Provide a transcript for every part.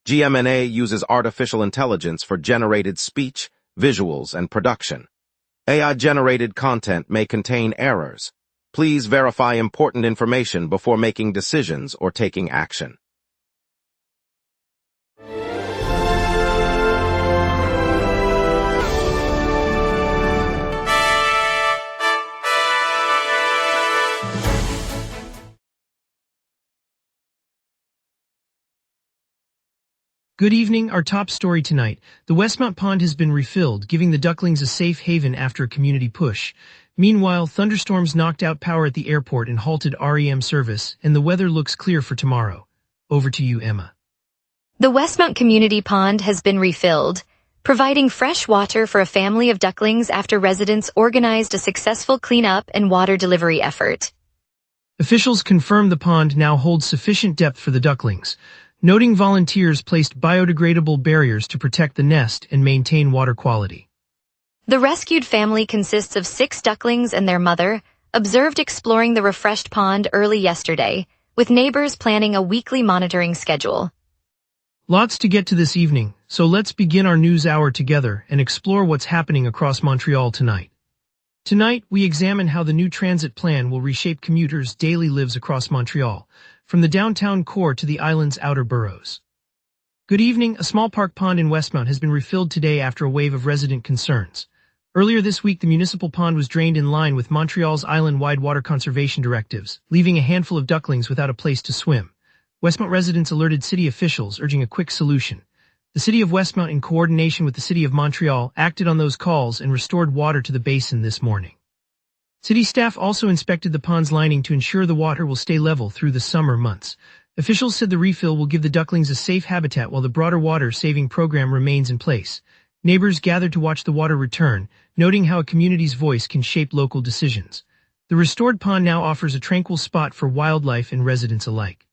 GMNA uses artificial intelligence for generated speech, visuals, and production. AI-generated content may contain errors. Please verify important information before making decisions or taking action. Good evening. Our top story tonight. The Westmount Pond has been refilled, giving the ducklings a safe haven after a community push. Meanwhile, thunderstorms knocked out power at the airport and halted REM service, and the weather looks clear for tomorrow. Over to you, Emma. The Westmount Community Pond has been refilled, providing fresh water for a family of ducklings after residents organized a successful cleanup and water delivery effort. Officials confirm the pond now holds sufficient depth for the ducklings, noting volunteers placed biodegradable barriers to protect the nest and maintain water quality. The rescued family consists of 6 ducklings and their mother, observed exploring the refreshed pond early yesterday, with neighbors planning a weekly monitoring schedule. Lots to get to this evening, so let's begin our news hour together and explore what's happening across Montreal tonight. Tonight, we examine how the new transit plan will reshape commuters' daily lives across Montreal, from the downtown core to the island's outer boroughs. Good evening. A small park pond in Westmount has been refilled today after a wave of resident concerns. Earlier this week, the municipal pond was drained in line with Montreal's island-wide water conservation directives, leaving a handful of ducklings without a place to swim. Westmount residents alerted city officials, urging a quick solution. The city of Westmount, in coordination with the city of Montreal, acted on those calls and restored water to the basin this morning. City staff also inspected the pond's lining to ensure the water will stay level through the summer months. Officials said the refill will give the ducklings a safe habitat while the broader water-saving program remains in place. Neighbors gathered to watch the water return, noting how a community's voice can shape local decisions. The restored pond now offers a tranquil spot for wildlife and residents alike.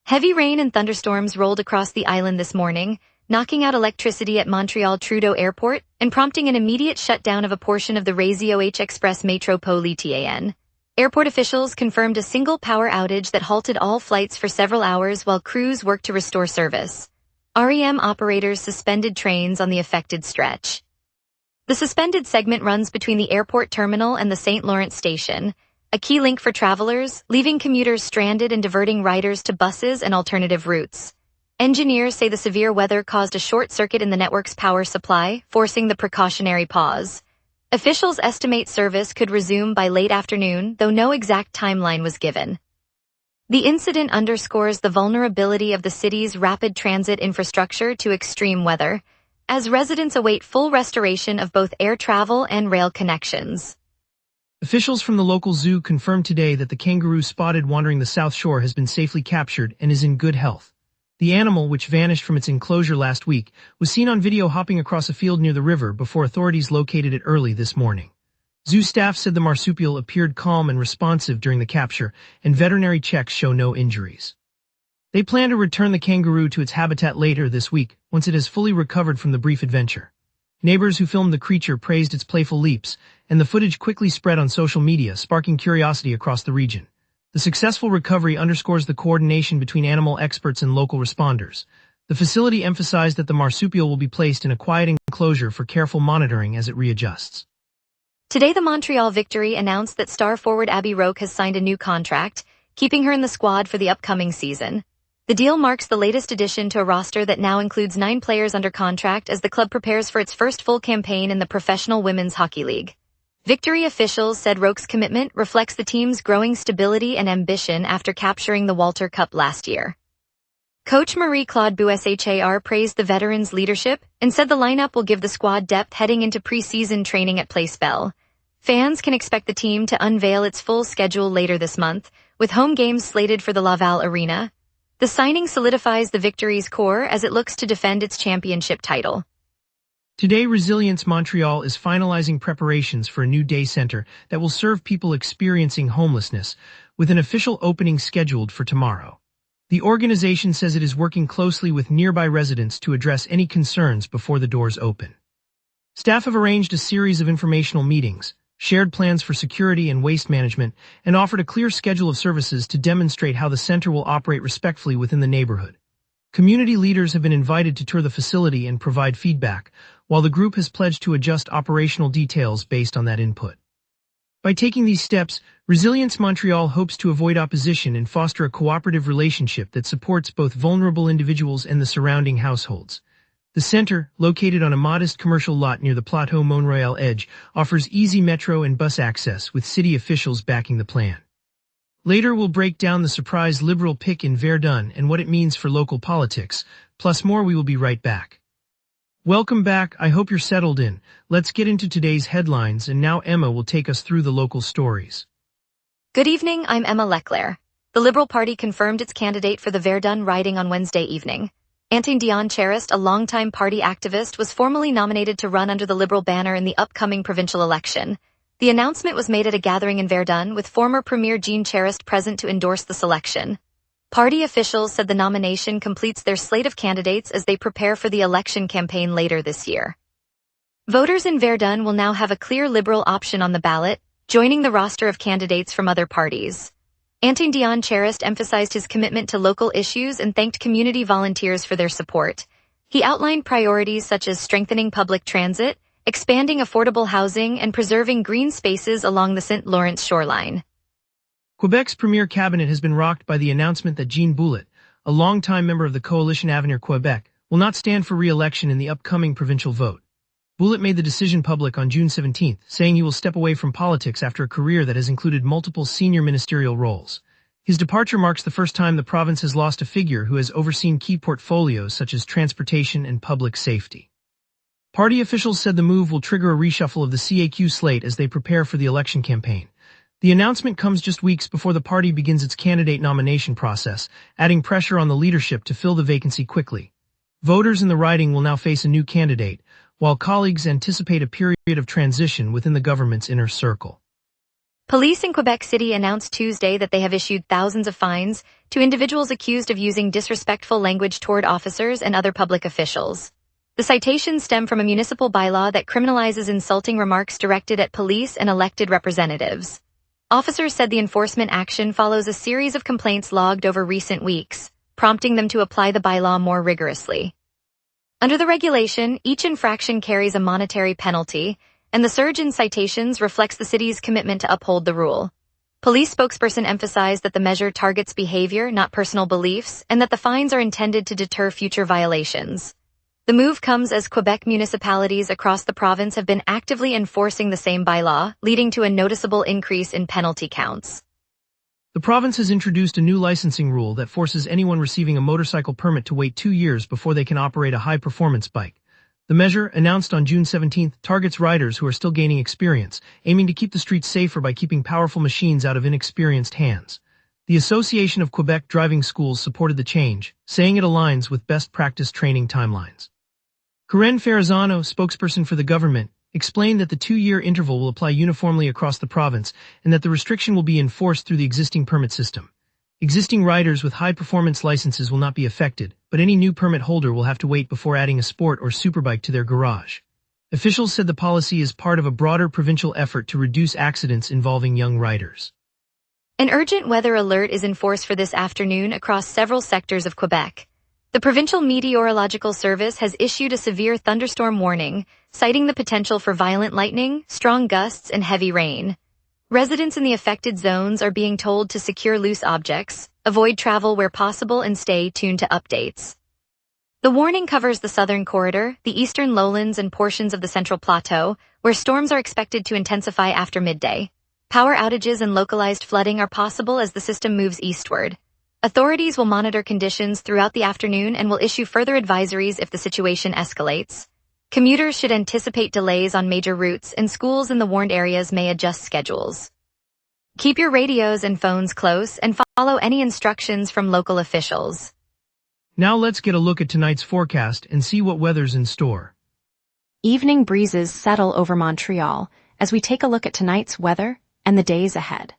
Heavy rain and thunderstorms rolled across the island this morning, knocking out electricity at Montreal Trudeau Airport and prompting an immediate shutdown of a portion of the Réseau H Express Métropolitain. Airport officials confirmed a single power outage that halted all flights for several hours while crews worked to restore service. REM operators suspended trains on the affected stretch. The suspended segment runs between the airport terminal and the St. Lawrence station, a key link for travelers, leaving commuters stranded and diverting riders to buses and alternative routes. Engineers say the severe weather caused a short circuit in the network's power supply, forcing the precautionary pause. Officials estimate service could resume by late afternoon, though no exact timeline was given. The incident underscores the vulnerability of the city's rapid transit infrastructure to extreme weather, as residents await full restoration of both air travel and rail connections. Officials from the local zoo confirmed today that the kangaroo spotted wandering the South Shore has been safely captured and is in good health. The animal, which vanished from its enclosure last week, was seen on video hopping across a field near the river before authorities located it early this morning. Zoo staff said the marsupial appeared calm and responsive during the capture, and veterinary checks show no injuries. They plan to return the kangaroo to its habitat later this week, once it has fully recovered from the brief adventure. Neighbors who filmed the creature praised its playful leaps, and the footage quickly spread on social media, sparking curiosity across the region. The successful recovery underscores the coordination between animal experts and local responders. The facility emphasized that the marsupial will be placed in a quiet enclosure for careful monitoring as it readjusts. Today, the Montreal Victory announced that star forward Abby Roque has signed a new contract, keeping her in the squad for the upcoming season. The deal marks the latest addition to a roster that now includes 9 players under contract as the club prepares for its first full campaign in the Professional Women's Hockey League. Victory officials said Roque's commitment reflects the team's growing stability and ambition after capturing the Walter Cup last year. Coach Marie-Claude Bouchard praised the veterans' leadership and said the lineup will give the squad depth heading into preseason training at Place Bell. Fans can expect the team to unveil its full schedule later this month, with home games slated for the Laval Arena. The signing solidifies the Victory's core as it looks to defend its championship title. Today, Resilience Montreal is finalizing preparations for a new day center that will serve people experiencing homelessness, with an official opening scheduled for tomorrow. The organization says it is working closely with nearby residents to address any concerns before the doors open. Staff have arranged a series of informational meetings, shared plans for security and waste management, and offered a clear schedule of services to demonstrate how the center will operate respectfully within the neighborhood. Community leaders have been invited to tour the facility and provide feedback, while the group has pledged to adjust operational details based on that input. By taking these steps, Resilience Montreal hopes to avoid opposition and foster a cooperative relationship that supports both vulnerable individuals and the surrounding households. The center, located on a modest commercial lot near the Plateau Montreal edge, offers easy metro and bus access with city officials backing the plan. Later we'll break down the surprise Liberal pick in Verdun and what it means for local politics, plus more. We will be right back. Welcome back, I hope you're settled in. Let's get into today's headlines, and now Emma will take us through the local stories. Good evening, I'm Emma Leclerc. The Liberal Party confirmed its candidate for the Verdun riding on Wednesday evening. Antin Dion Charest, a longtime party activist, was formally nominated to run under the Liberal banner in the upcoming provincial election. The announcement was made at a gathering in Verdun, with former Premier Jean Charest present to endorse the selection. Party officials said the nomination completes their slate of candidates as they prepare for the election campaign later this year. Voters in Verdun will now have a clear Liberal option on the ballot, joining the roster of candidates from other parties. Antin Dion Charest emphasized his commitment to local issues and thanked community volunteers for their support. He outlined priorities such as strengthening public transit, expanding affordable housing, and preserving green spaces along the St. Lawrence shoreline. Quebec's premier cabinet has been rocked by the announcement that Jean Boulet, a longtime member of the coalition Avenir Quebec, will not stand for re-election in the upcoming provincial vote. Boulet made the decision public on June 17, saying he will step away from politics after a career that has included multiple senior ministerial roles. His departure marks the first time the province has lost a figure who has overseen key portfolios such as transportation and public safety. Party officials said the move will trigger a reshuffle of the CAQ slate as they prepare for the election campaign. The announcement comes just weeks before the party begins its candidate nomination process, adding pressure on the leadership to fill the vacancy quickly. Voters in the riding will now face a new candidate, while colleagues anticipate a period of transition within the government's inner circle. Police in Quebec City announced Tuesday that they have issued thousands of fines to individuals accused of using disrespectful language toward officers and other public officials. The citations stem from a municipal bylaw that criminalizes insulting remarks directed at police and elected representatives. Officers said the enforcement action follows a series of complaints logged over recent weeks, prompting them to apply the bylaw more rigorously. Under the regulation, each infraction carries a monetary penalty, and the surge in citations reflects the city's commitment to uphold the rule. Police spokesperson emphasized that the measure targets behavior, not personal beliefs, and that the fines are intended to deter future violations. The move comes as Quebec municipalities across the province have been actively enforcing the same bylaw, leading to a noticeable increase in penalty counts. The province has introduced a new licensing rule that forces anyone receiving a motorcycle permit to wait 2 years before they can operate a high-performance bike. The measure, announced on June 17, targets riders who are still gaining experience, aiming to keep the streets safer by keeping powerful machines out of inexperienced hands. The Association of Quebec Driving Schools supported the change, saying it aligns with best practice training timelines. Karen Ferrazano, spokesperson for the government, explained that the 2-year interval will apply uniformly across the province and that the restriction will be enforced through the existing permit system. Existing riders with high-performance licenses will not be affected, but any new permit holder will have to wait before adding a sport or superbike to their garage. Officials said the policy is part of a broader provincial effort to reduce accidents involving young riders. An urgent weather alert is in force for this afternoon across several sectors of Quebec. The Provincial Meteorological Service has issued a severe thunderstorm warning, citing the potential for violent lightning, strong gusts, and heavy rain. Residents in the affected zones are being told to secure loose objects, avoid travel where possible, and stay tuned to updates. The warning covers the southern corridor, the eastern lowlands, and portions of the central plateau, where storms are expected to intensify after midday. Power outages and localized flooding are possible as the system moves eastward. Authorities will monitor conditions throughout the afternoon and will issue further advisories if the situation escalates. Commuters should anticipate delays on major routes, and schools in the warned areas may adjust schedules. Keep your radios and phones close and follow any instructions from local officials. Now let's get a look at tonight's forecast and see what weather's in store. Evening breezes settle over Montreal as we take a look at tonight's weather and the days ahead.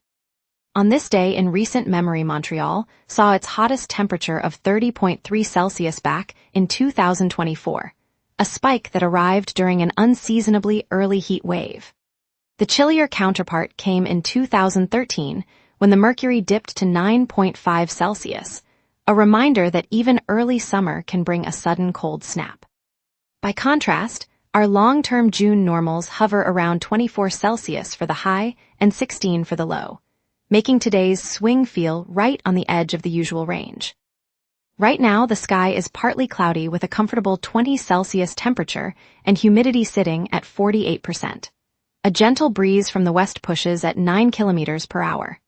On this day in recent memory, Montreal saw its hottest temperature of 30.3 Celsius back in 2024, a spike that arrived during an unseasonably early heat wave. The chillier counterpart came in 2013 when the mercury dipped to 9.5 Celsius, a reminder that even early summer can bring a sudden cold snap. By contrast, our long-term June normals hover around 24 Celsius for the high and 16 for the low, making today's swing feel right on the edge of the usual range. Right now, the sky is partly cloudy with a comfortable 20 Celsius temperature and humidity sitting at 48%. A gentle breeze from the west pushes at 9 kilometers per hour.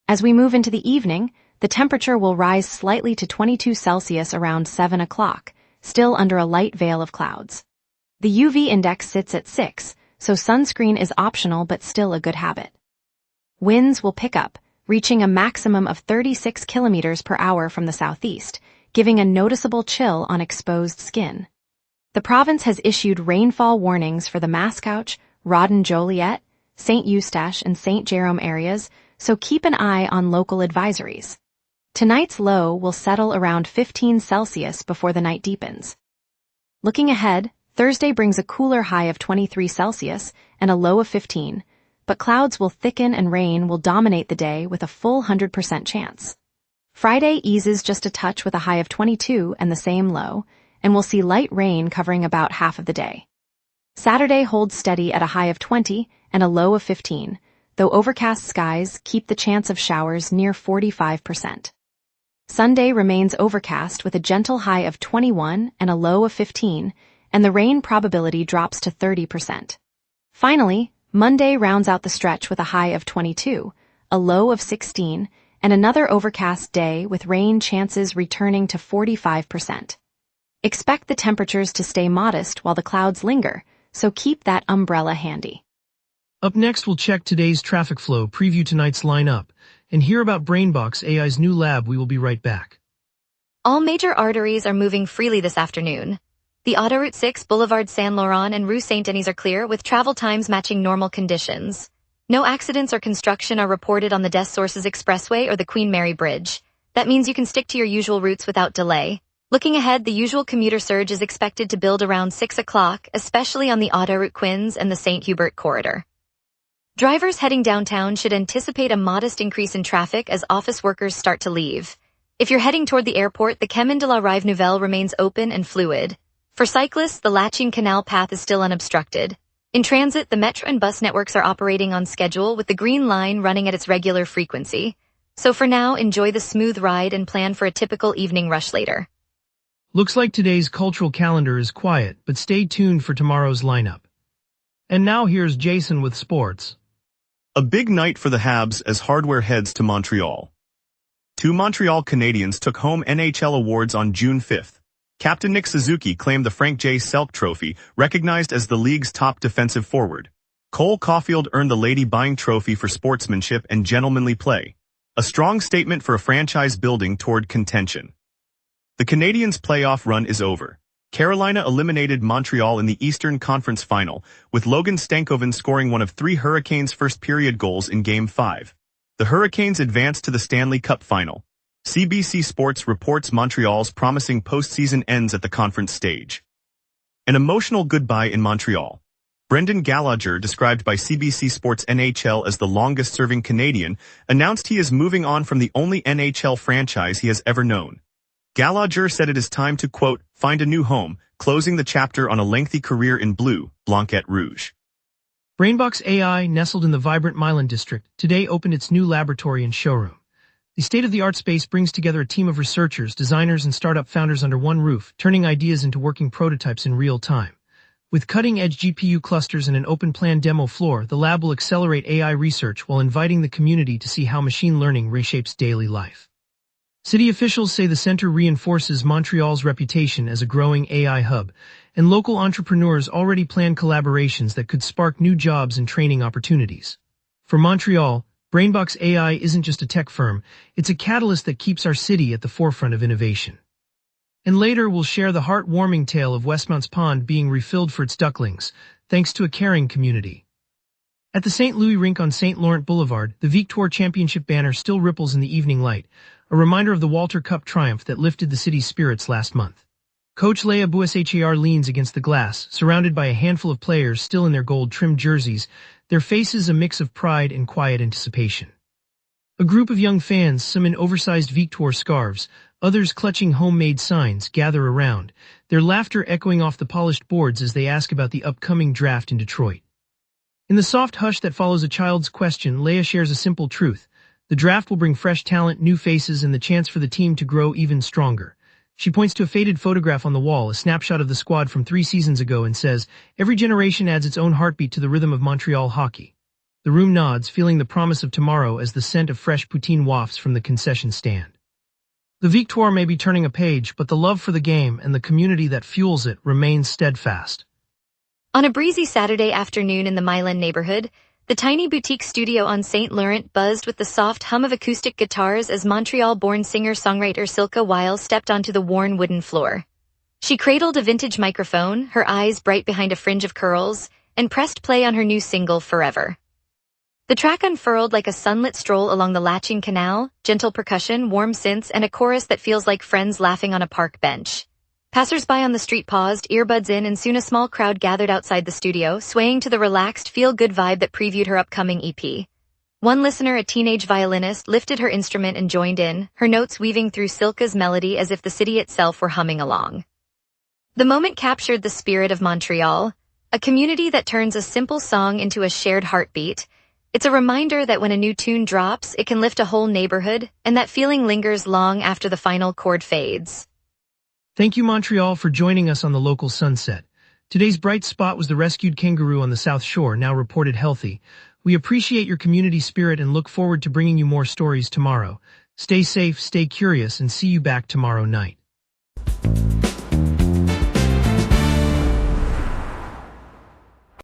As we move into the evening, the temperature will rise slightly to 22 Celsius around 7 o'clock, still under a light veil of clouds. The UV index sits at 6, so sunscreen is optional but still a good habit. Winds will pick up, reaching a maximum of 36 kilometers per hour from the southeast, giving a noticeable chill on exposed skin. The province has issued rainfall warnings for the Mascouche, Rawdon-Joliet, St. Eustache, and St. Jerome areas, so keep an eye on local advisories. Tonight's low will settle around 15 Celsius before the night deepens. Looking ahead, Thursday brings a cooler high of 23 Celsius and a low of 15, but clouds will thicken and rain will dominate the day with a full 100% chance. Friday eases just a touch with a high of 22 and the same low, and we'll see light rain covering about half of the day. Saturday holds steady at a high of 20 and a low of 15, though overcast skies keep the chance of showers near 45%. Sunday remains overcast with a gentle high of 21 and a low of 15, and the rain probability drops to 30%. Finally, Monday rounds out the stretch with a high of 22, a low of 16, and another overcast day with rain chances returning to 45%. Expect the temperatures to stay modest while the clouds linger, so keep that umbrella handy. Up next, we'll check today's traffic flow, preview tonight's lineup, and hear about BrainBox AI's new lab. We will be right back. All major arteries are moving freely this afternoon. The Autoroute 6, Boulevard Saint Laurent and Rue Saint-Denis are clear, with travel times matching normal conditions. No accidents or construction are reported on the Des Sources Expressway or the Queen Mary Bridge. That means you can stick to your usual routes without delay. Looking ahead, the usual commuter surge is expected to build around 6 o'clock, especially on the Autoroute Quinns and the St. Hubert corridor. Drivers heading downtown should anticipate a modest increase in traffic as office workers start to leave. If you're heading toward the airport, the Chemin de la Rive Nouvelle remains open and fluid. For cyclists, the Lachine Canal path is still unobstructed. In transit, the metro and bus networks are operating on schedule with the Green Line running at its regular frequency. So for now, enjoy the smooth ride and plan for a typical evening rush later. Looks like today's cultural calendar is quiet, but stay tuned for tomorrow's lineup. And now here's Jason with sports. A big night for the Habs as hardware heads to Montreal. Two Montreal Canadiens took home NHL awards on June 5th. Captain Nick Suzuki claimed the Frank J. Selk Trophy, recognized as the league's top defensive forward. Cole Caulfield earned the Lady Byng Trophy for sportsmanship and gentlemanly play, a strong statement for a franchise building toward contention. The Canadiens' playoff run is over. Carolina eliminated Montreal in the Eastern Conference Final, with Logan Stankoven scoring one of 3 Hurricanes' first-period goals in Game 5. The Hurricanes advanced to the Stanley Cup Final. CBC Sports reports Montreal's promising postseason ends at the conference stage. An emotional goodbye in Montreal. Brendan Gallagher, described by CBC Sports NHL as the longest-serving Canadian, announced he is moving on from the only NHL franchise he has ever known. Gallagher said it is time to, quote, find a new home, closing the chapter on a lengthy career in blue, Blanquette Rouge. BrainBox AI, nestled in the vibrant Milan district, today opened its new laboratory and showroom. The state-of-the-art space brings together a team of researchers, designers, and startup founders under one roof, turning ideas into working prototypes in real time. With cutting-edge GPU clusters and an open-plan demo floor, the lab will accelerate AI research while inviting the community to see how machine learning reshapes daily life. City officials say the center reinforces Montreal's reputation as a growing AI hub, and local entrepreneurs already plan collaborations that could spark new jobs and training opportunities. For Montreal, BrainBox AI isn't just a tech firm, it's a catalyst that keeps our city at the forefront of innovation. And later, we'll share the heartwarming tale of Westmont's pond being refilled for its ducklings, thanks to a caring community. At the St. Louis rink on St. Laurent Boulevard, the Victoire Championship banner still ripples in the evening light, a reminder of the Walter Cup triumph that lifted the city's spirits last month. Coach Léa Bouchard leans against the glass, surrounded by a handful of players still in their gold-trimmed jerseys, their faces a mix of pride and quiet anticipation. A group of young fans, some in oversized Victoire scarves, others clutching homemade signs, gather around, their laughter echoing off the polished boards as they ask about the upcoming draft in Detroit. In the soft hush that follows a child's question, Leia shares a simple truth. The draft will bring fresh talent, new faces, and the chance for the team to grow even stronger. She points to a faded photograph on the wall, a snapshot of the squad from 3 seasons ago, and says, "Every generation adds its own heartbeat to the rhythm of Montreal hockey." The room nods, feeling the promise of tomorrow as the scent of fresh poutine wafts from the concession stand. The Victoire may be turning a page, but the love for the game and the community that fuels it remains steadfast. On a breezy Saturday afternoon in the Milan neighborhood, the tiny boutique studio on St. Laurent buzzed with the soft hum of acoustic guitars as Montreal-born singer-songwriter Silke Weil stepped onto the worn wooden floor. She cradled a vintage microphone, her eyes bright behind a fringe of curls, and pressed play on her new single, Forever. The track unfurled like a sunlit stroll along the Latching Canal, gentle percussion, warm synths, and a chorus that feels like friends laughing on a park bench. Passers-by on the street paused, earbuds in, and soon a small crowd gathered outside the studio, swaying to the relaxed, feel-good vibe that previewed her upcoming EP. One listener, a teenage violinist, lifted her instrument and joined in, her notes weaving through Silke's melody as if the city itself were humming along. The moment captured the spirit of Montreal, a community that turns a simple song into a shared heartbeat. It's a reminder that when a new tune drops, it can lift a whole neighborhood, and that feeling lingers long after the final chord fades. Thank you, Montreal, for joining us on the local sunset. Today's bright spot was the rescued kangaroo on the South Shore, now reported healthy. We appreciate your community spirit and look forward to bringing you more stories tomorrow. Stay safe, stay curious, and see you back tomorrow night.